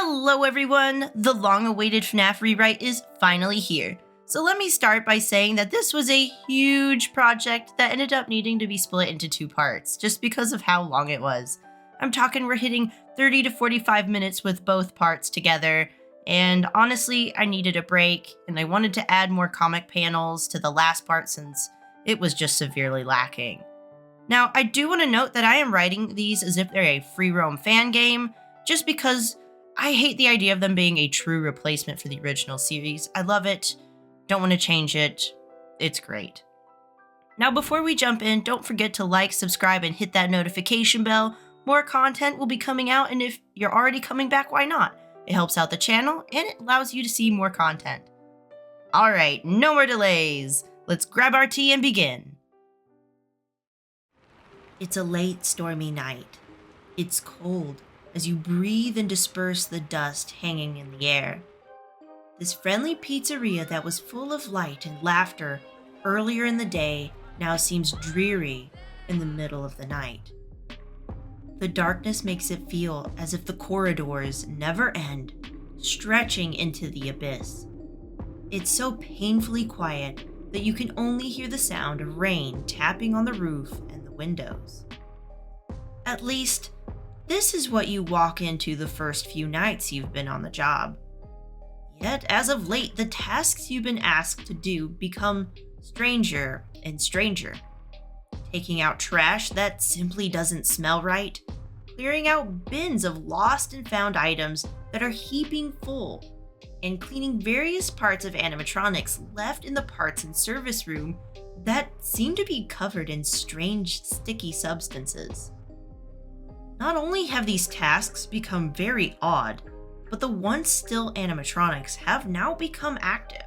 Hello everyone! The long-awaited FNAF rewrite is finally here. So let me start by saying that this was a huge project that ended up needing to be split into two parts, just because of how long it was. I'm talking we're hitting 30 to 45 minutes with both parts together, and honestly, I needed a break, and I wanted to add more comic panels to the last part since it was just severely lacking. Now, I do want to note that I am writing these as if they're a free roam fan game, just because I hate the idea of them being a true replacement for the original series. I love it, don't want to change it, it's great. Now before we jump in, don't forget to like, subscribe, and hit that notification bell. More content will be coming out, and if you're already coming back, why not? It helps out the channel, and it allows you to see more content. Alright, no more delays. Let's grab our tea and begin. It's a late, stormy night. It's cold as you breathe and disperse the dust hanging in the air. This friendly pizzeria that was full of light and laughter earlier in the day now seems dreary in the middle of the night. The darkness makes it feel as if the corridors never end, stretching into the abyss. It's so painfully quiet that you can only hear the sound of rain tapping on the roof and the windows. At least, this is what you walk into the first few nights you've been on the job. Yet, as of late, the tasks you've been asked to do become stranger and stranger. Taking out trash that simply doesn't smell right, clearing out bins of lost and found items that are heaping full, and cleaning various parts of animatronics left in the parts and service room that seem to be covered in strange, sticky substances. Not only have these tasks become very odd, but the once still animatronics have now become active.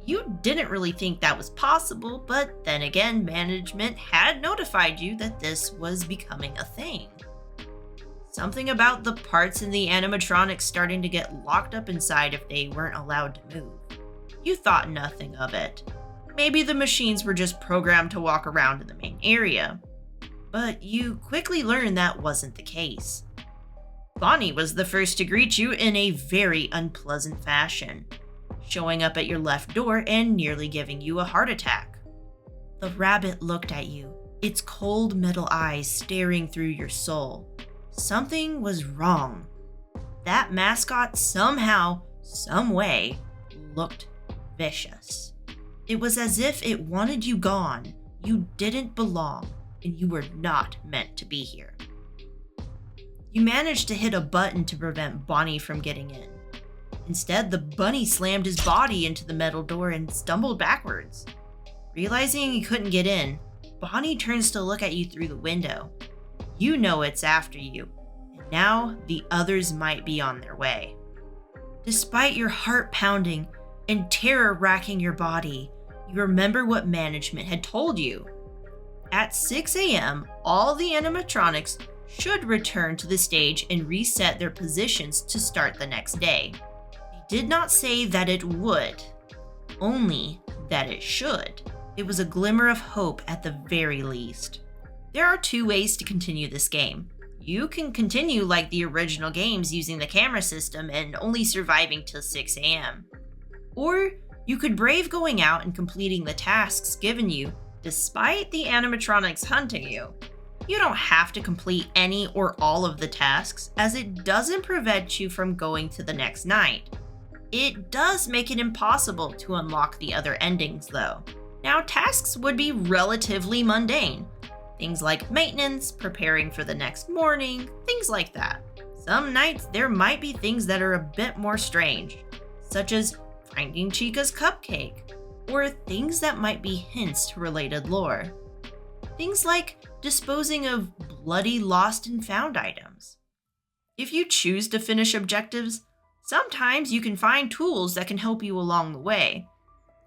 You didn't really think that was possible, but then again, management had notified you that this was becoming a thing. Something about the parts in the animatronics starting to get locked up inside if they weren't allowed to move. You thought nothing of it. Maybe the machines were just programmed to walk around in the main area. But you quickly learned that wasn't the case. Bonnie was the first to greet you in a very unpleasant fashion, showing up at your left door and nearly giving you a heart attack. The rabbit looked at you, its cold metal eyes staring through your soul. Something was wrong. That mascot somehow, some way, looked vicious. It was as if it wanted you gone. You didn't belong, and you were not meant to be here. You managed to hit a button to prevent Bonnie from getting in. Instead, the bunny slammed his body into the metal door and stumbled backwards. Realizing he couldn't get in, Bonnie turns to look at you through the window. You know it's after you, and now the others might be on their way. Despite your heart pounding and terror racking your body, you remember what management had told you. At 6 a.m., all the animatronics should return to the stage and reset their positions to start the next day. They did not say that it would, only that it should. It was a glimmer of hope at the very least. There are two ways to continue this game. You can continue like the original games using the camera system and only surviving till 6 a.m. Or you could brave going out and completing the tasks given you despite the animatronics hunting you. You don't have to complete any or all of the tasks, as it doesn't prevent you from going to the next night. It does make it impossible to unlock the other endings though. Now, tasks would be relatively mundane. Things like maintenance, preparing for the next morning, things like that. Some nights there might be things that are a bit more strange, such as finding Chica's cupcake, or things that might be hints to related lore. Things like disposing of bloody lost and found items. If you choose to finish objectives, sometimes you can find tools that can help you along the way.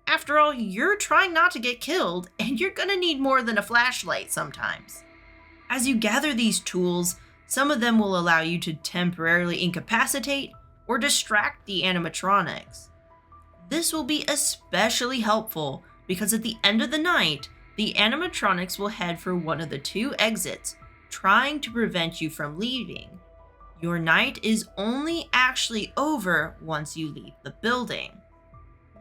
After all, you're trying not to get killed, and you're gonna need more than a flashlight sometimes. As you gather these tools, some of them will allow you to temporarily incapacitate or distract the animatronics. This will be especially helpful because at the end of the night, the animatronics will head for one of the two exits, trying to prevent you from leaving. Your night is only actually over once you leave the building.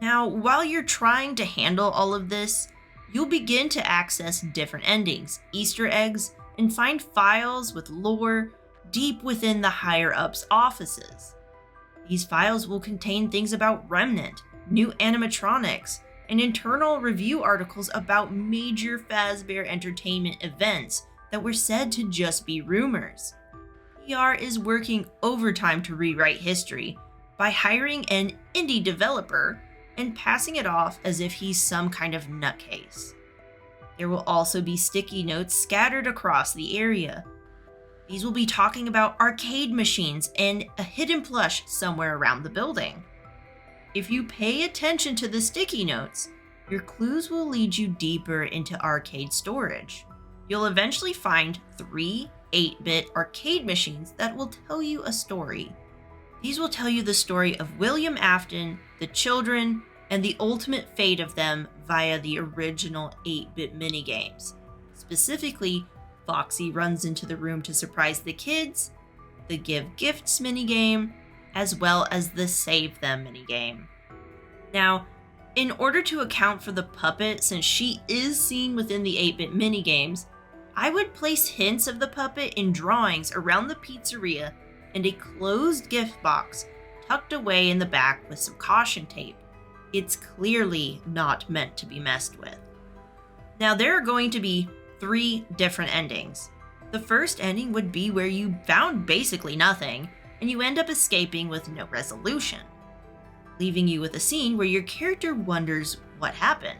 Now, while you're trying to handle all of this, you'll begin to access different endings, Easter eggs, and find files with lore deep within the higher-ups' offices. These files will contain things about Remnant, new animatronics, and internal review articles about major Fazbear Entertainment events that were said to just be rumors. PR is working overtime to rewrite history by hiring an indie developer and passing it off as if he's some kind of nutcase. There will also be sticky notes scattered across the area. These will be talking about arcade machines and a hidden plush somewhere around the building. If you pay attention to the sticky notes, your clues will lead you deeper into arcade storage. You'll eventually find 3 8-bit arcade machines that will tell you a story. These will tell you the story of William Afton, the children, and the ultimate fate of them via the original 8-bit minigames. Specifically, Foxy runs into the room to surprise the kids, the Give Gifts minigame, as well as the Save Them minigame. Now, in order to account for the puppet, since she is seen within the 8-bit minigames, I would place hints of the puppet in drawings around the pizzeria and a closed gift box tucked away in the back with some caution tape. It's clearly not meant to be messed with. Now, there are going to be 3 different endings. The first ending would be where you found basically nothing, and you end up escaping with no resolution, leaving you with a scene where your character wonders what happened.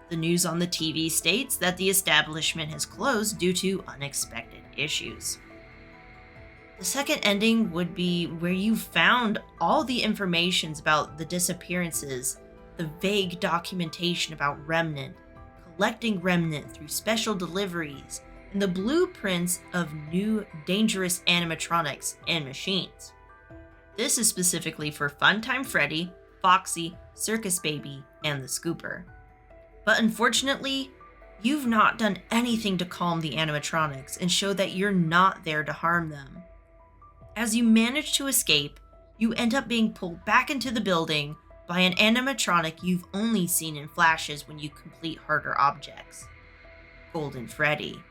The news on the TV states that the establishment has closed due to unexpected issues. The second ending would be where you found all the information about the disappearances, the vague documentation about Remnant, collecting Remnant through special deliveries, and the blueprints of new dangerous animatronics and machines. This is specifically for Funtime Freddy, Foxy, Circus Baby, and the Scooper. But unfortunately, you've not done anything to calm the animatronics and show that you're not there to harm them. As you manage to escape, you end up being pulled back into the building by an animatronic you've only seen in flashes when you complete harder objects, Golden Freddy.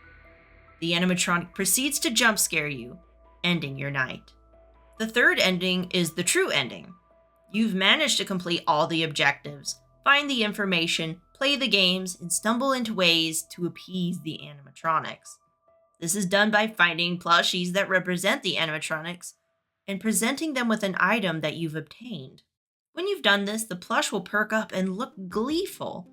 The animatronic proceeds to jump scare you, ending your night. The third ending is the true ending. You've managed to complete all the objectives, find the information, play the games, and stumble into ways to appease the animatronics. This is done by finding plushies that represent the animatronics and presenting them with an item that you've obtained. When you've done this, the plush will perk up and look gleeful.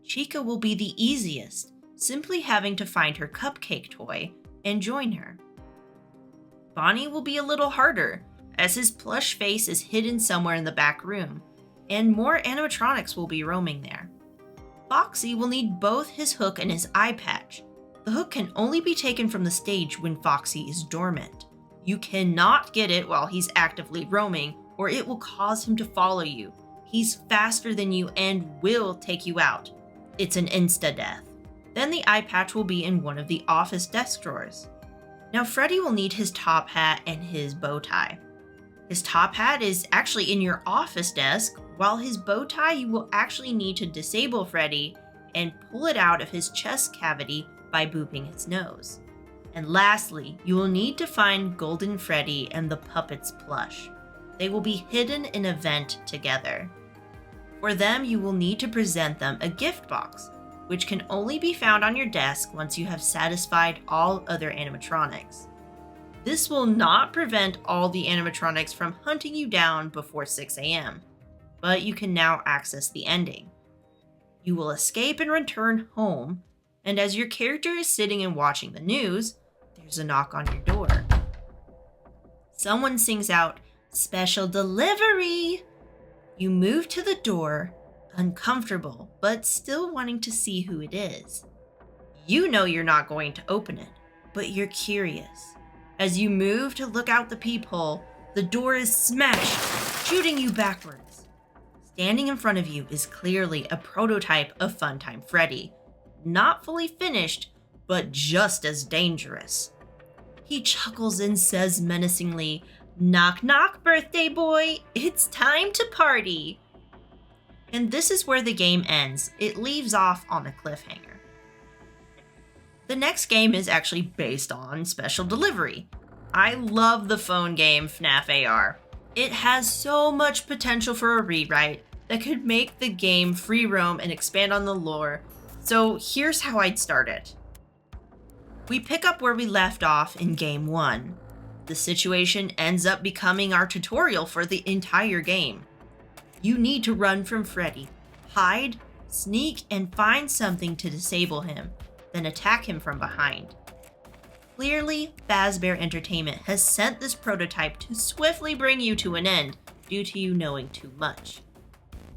Chica will be the easiest, simply having to find her cupcake toy and join her. Bonnie will be a little harder, as his plush face is hidden somewhere in the back room, and more animatronics will be roaming there. Foxy will need both his hook and his eye patch. The hook can only be taken from the stage when Foxy is dormant. You cannot get it while he's actively roaming, or it will cause him to follow you. He's faster than you and will take you out. It's an insta-death. Then the eye patch will be in one of the office desk drawers. Now Freddy will need his top hat and his bow tie. His top hat is actually in your office desk, while his bow tie you will actually need to disable Freddy and pull it out of his chest cavity by booping his nose. And lastly, you will need to find Golden Freddy and the puppet's plush. They will be hidden in a vent together. For them, you will need to present them a gift box, which can only be found on your desk once you have satisfied all other animatronics. This will not prevent all the animatronics from hunting you down before 6 a.m., but you can now access the ending. You will escape and return home, and as your character is sitting and watching the news, there's a knock on your door. Someone sings out, "Special delivery!" You move to the door, uncomfortable, but still wanting to see who it is. You know you're not going to open it, but you're curious. As you move to look out the peephole, the door is smashed, shooting you backwards. Standing in front of you is clearly a prototype of Funtime Freddy. Not fully finished, but just as dangerous. He chuckles and says menacingly, "Knock knock, birthday boy, it's time to party." And this is where the game ends. It leaves off on a cliffhanger. The next game is actually based on Special Delivery. I love the phone game FNAF AR. It has so much potential for a rewrite that could make the game free roam and expand on the lore. So here's how I'd start it. We pick up where we left off in Game 1. The situation ends up becoming our tutorial for the entire game. You need to run from Freddy, hide, sneak, and find something to disable him, then attack him from behind. Clearly, Fazbear Entertainment has sent this prototype to swiftly bring you to an end due to you knowing too much.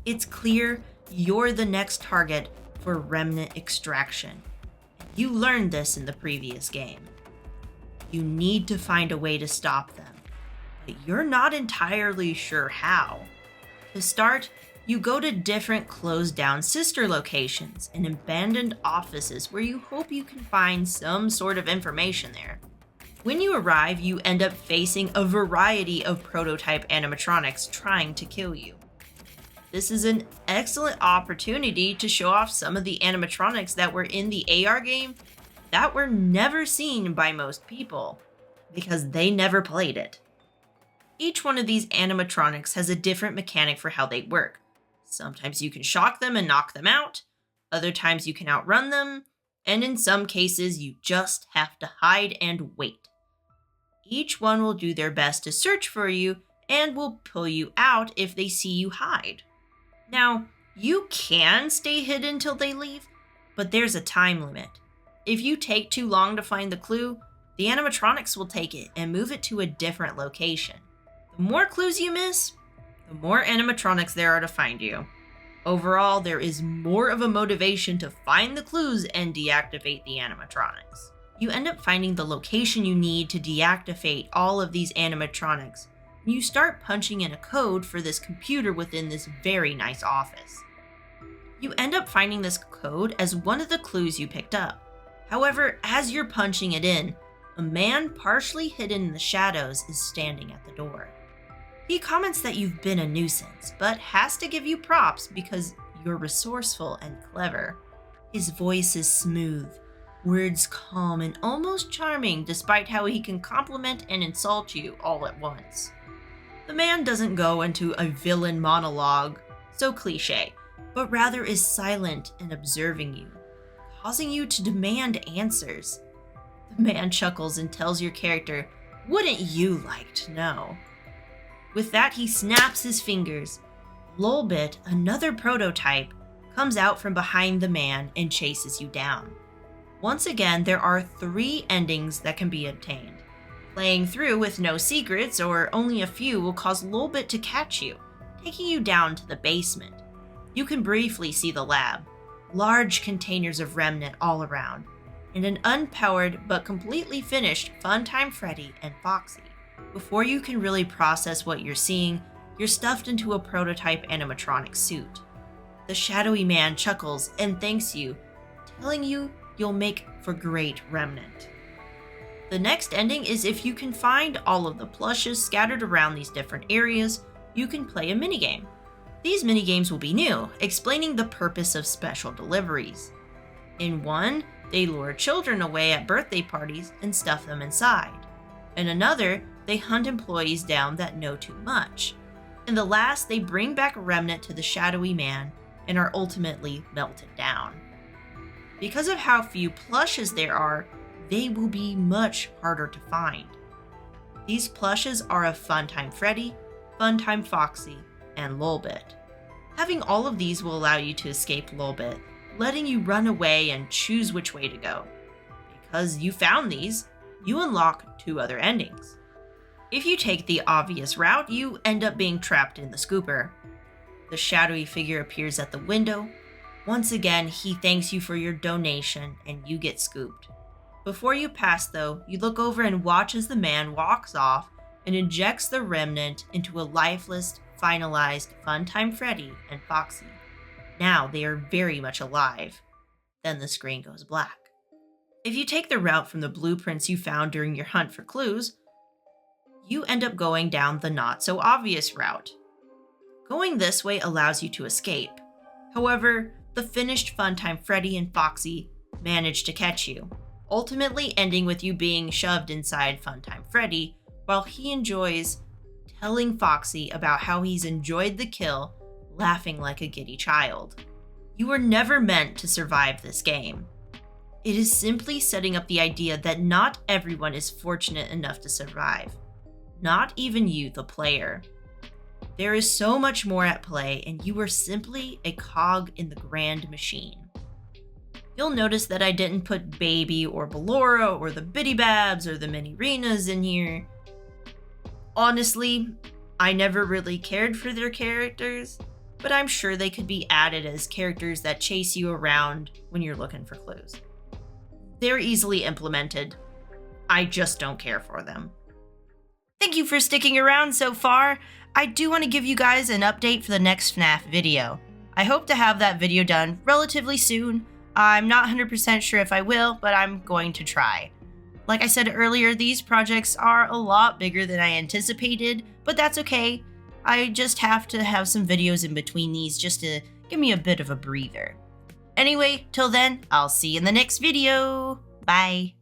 It's clear you're the next target for remnant extraction. You learned this in the previous game. You need to find a way to stop them, but you're not entirely sure how. To start, you go to different closed down sister locations and abandoned offices where you hope you can find some sort of information there. When you arrive, you end up facing a variety of prototype animatronics trying to kill you. This is an excellent opportunity to show off some of the animatronics that were in the AR game that were never seen by most people, because they never played it. Each one of these animatronics has a different mechanic for how they work. Sometimes you can shock them and knock them out, other times you can outrun them, and in some cases you just have to hide and wait. Each one will do their best to search for you and will pull you out if they see you hide. Now, you can stay hidden till they leave, but there's a time limit. If you take too long to find the clue, the animatronics will take it and move it to a different location. The more clues you miss, the more animatronics there are to find you. Overall, there is more of a motivation to find the clues and deactivate the animatronics. You end up finding the location you need to deactivate all of these animatronics. You start punching in a code for this computer within this very nice office. You end up finding this code as one of the clues you picked up. However, as you're punching it in, a man partially hidden in the shadows is standing at the door. He comments that you've been a nuisance, but has to give you props because you're resourceful and clever. His voice is smooth, words calm and almost charming despite how he can compliment and insult you all at once. The man doesn't go into a villain monologue, so cliche, but rather is silent and observing you, causing you to demand answers. The man chuckles and tells your character, "Wouldn't you like to know?" With that, he snaps his fingers. Lolbit, another prototype, comes out from behind the man and chases you down. Once again, there are 3 endings that can be obtained. Playing through with no secrets or only a few will cause Lolbit to catch you, taking you down to the basement. You can briefly see the lab, large containers of remnant all around, and an unpowered but completely finished Funtime Freddy and Foxy. Before you can really process what you're seeing, you're stuffed into a prototype animatronic suit. The shadowy man chuckles and thanks you, telling you you'll make for great remnant. The next ending is if you can find all of the plushes scattered around these different areas, you can play a minigame. These minigames will be new, explaining the purpose of special deliveries. In one, they lure children away at birthday parties and stuff them inside. In another, they hunt employees down that know too much. In the last, they bring back a remnant to the shadowy man and are ultimately melted down. Because of how few plushes there are, they will be much harder to find. These plushes are of Funtime Freddy, Funtime Foxy, and Lolbit. Having all of these will allow you to escape Lolbit, letting you run away and choose which way to go. Because you found these, you unlock 2 other endings. If you take the obvious route, you end up being trapped in the scooper. The shadowy figure appears at the window. Once again, he thanks you for your donation and you get scooped. Before you pass though, you look over and watch as the man walks off and injects the remnant into a lifeless, finalized Funtime Freddy and Foxy. Now they are very much alive. Then the screen goes black. If you take the route from the blueprints you found during your hunt for clues, you end up going down the not so obvious route. Going this way allows you to escape. However, the finished Funtime Freddy and Foxy manage to catch you, ultimately ending with you being shoved inside Funtime Freddy while he enjoys telling Foxy about how he's enjoyed the kill, laughing like a giddy child. You were never meant to survive this game. It is simply setting up the idea that not everyone is fortunate enough to survive. Not even you, the player. There is so much more at play, and you are simply a cog in the grand machine. You'll notice that I didn't put Baby or Ballora or the Biddy Babs or the Mini Renas in here. Honestly, I never really cared for their characters, but I'm sure they could be added as characters that chase you around when you're looking for clues. They're easily implemented. I just don't care for them. Thank you for sticking around so far. I do want to give you guys an update for the next FNAF video. I hope to have that video done relatively soon. I'm not 100% sure if I will, but I'm going to try. Like I said earlier, these projects are a lot bigger than I anticipated, but that's okay. I just have to have some videos in between these just to give me a bit of a breather. Anyway, till then, I'll see you in the next video. Bye.